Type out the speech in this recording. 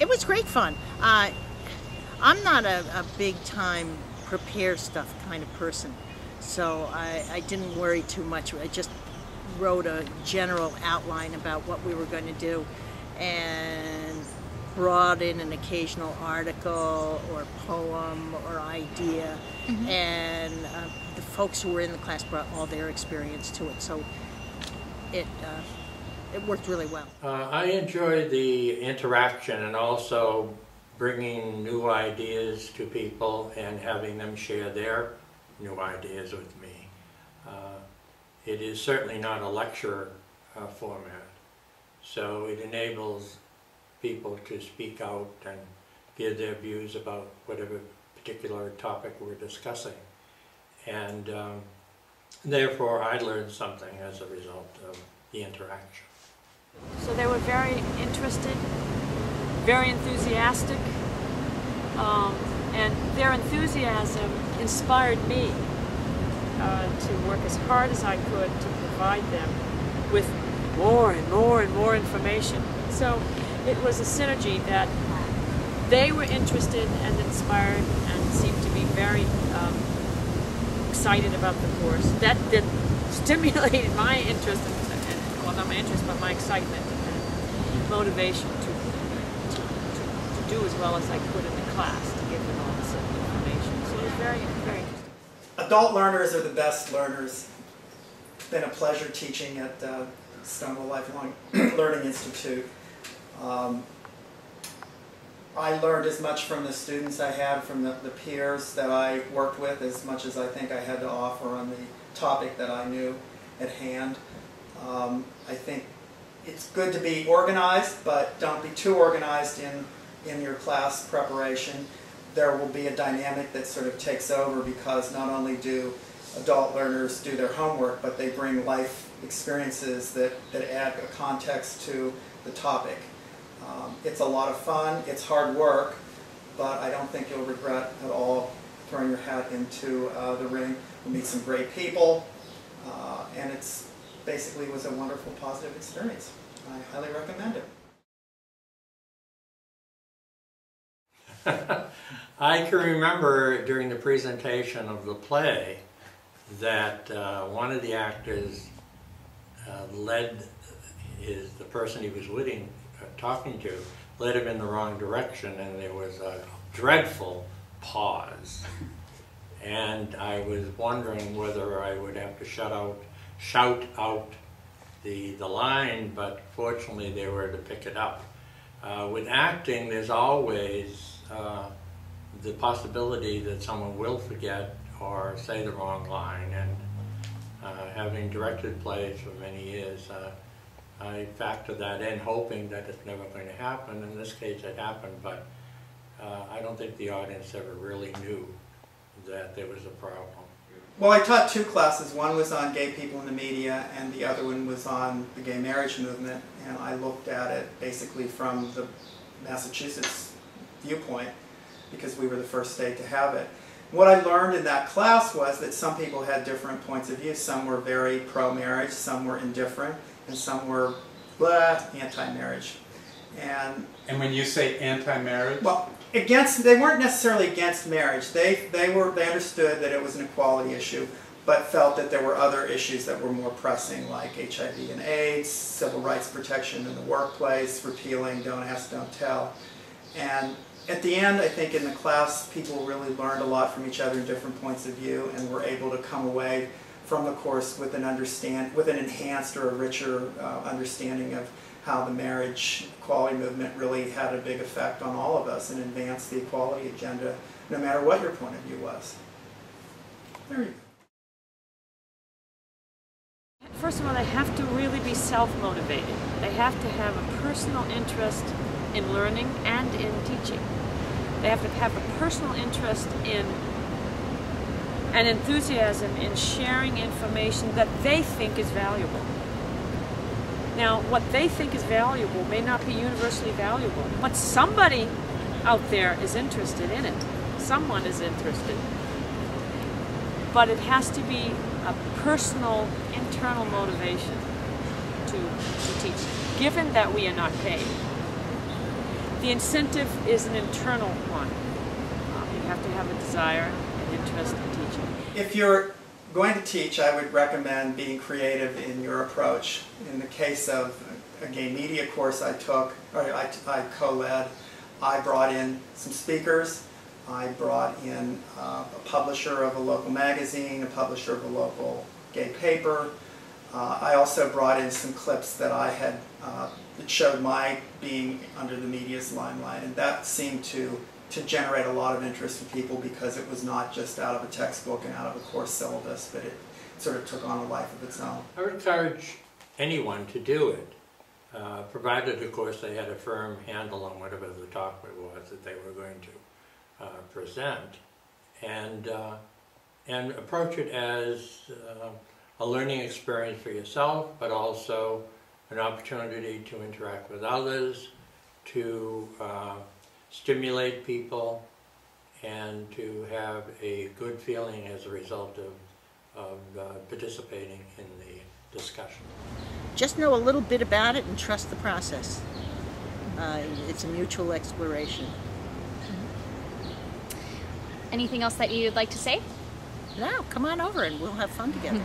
It was great fun. I'm not a big-time prepare stuff kind of person, so I didn't worry too much. I just wrote a general outline about what we were going to do and brought in an occasional article or poem or idea, and the folks who were in the class brought all their experience to it, so it worked really well. I enjoyed the interaction and also bringing new ideas to people and having them share their new ideas with me. It is certainly not a lecture format, so it enables people to speak out and give their views about whatever particular topic we're discussing. And therefore I learned something as a result of the interaction. So they were very interested, very enthusiastic, and their enthusiasm inspired me to work as hard as I could to provide them with more and more and more information. So it was a synergy that they were interested and inspired and seemed to be very excited about the course. That stimulated my interest, well, not my interest, but my excitement and motivation to do as well as I could in the class, to give them all this information. So it was very, very interesting. Adult learners are the best learners. It's been a pleasure teaching at Stonewall Lifelong Learning Institute. I learned as much from the students I had, from the peers that I worked with, as much as I think I had to offer on the topic that I knew at hand. I think it's good to be organized, but don't be too organized in your class preparation. There will be a dynamic that sort of takes over, because not only do adult learners do their homework, but they bring life experiences that add a context to the topic. It's a lot of fun, it's hard work, but I don't think you'll regret at all throwing your hat into the ring. You'll meet some great people, and it's basically was a wonderful, positive experience. I highly recommend it. I can remember during the presentation of the play that one of the actors led the person he was talking to, led him in the wrong direction, and there was a dreadful pause. And I was wondering whether I would have to shout out the line, but fortunately they were to pick it up. With acting, there's always the possibility that someone will forget or say the wrong line, and having directed plays for many years, I factor that in, hoping that it's never going to happen. In this case it happened, but I don't think the audience ever really knew that there was a problem. Well, I taught two classes. One was on gay people in the media, and the other one was on the gay marriage movement, and I looked at it basically from the Massachusetts viewpoint, because we were the first state to have it. What I learned in that class was that some people had different points of view. Some were very pro-marriage, some were indifferent, and some were anti-marriage. And when you say anti-marriage? Well, they weren't necessarily against marriage. They understood that it was an equality issue, but felt that there were other issues that were more pressing, like HIV and AIDS, civil rights protection in the workplace, repealing don't ask, don't tell. And at the end, I think in the class, people really learned a lot from each other, different points of view, and were able to come away from the course with an enhanced or a richer understanding of how the marriage equality movement really had a big effect on all of us and advanced the equality agenda, no matter what your point of view was. There you go. First of all, they have to really be self-motivated. They have to have a personal interest in learning and in teaching. They have to have a personal interest in and enthusiasm in sharing information that they think is valuable. Now, what they think is valuable may not be universally valuable, but somebody out there is interested in it. Someone is interested. But it has to be a personal, internal motivation to teach. Given that we are not paid, The incentive is an internal one. You have to have a desire and interest in teaching. If you're going to teach, I would recommend being creative in your approach. In the case of a gay media course I took, or I co-led, I brought in some speakers. I brought in a publisher of a local magazine, a publisher of a local gay paper. I also brought in some clips that I had that showed my being under the media's limelight, and that seemed to generate a lot of interest in people because it was not just out of a textbook and out of a course syllabus, but it sort of took on a life of its own. I would encourage anyone to do it, provided, of course, they had a firm handle on whatever the topic was that they were going to present, and approach it as a learning experience for yourself, but also an opportunity to interact with others, to stimulate people, and to have a good feeling as a result of participating in the discussion. Just know a little bit about it and trust the process. It's a mutual exploration. Anything else that you'd like to say? No, come on over and we'll have fun together.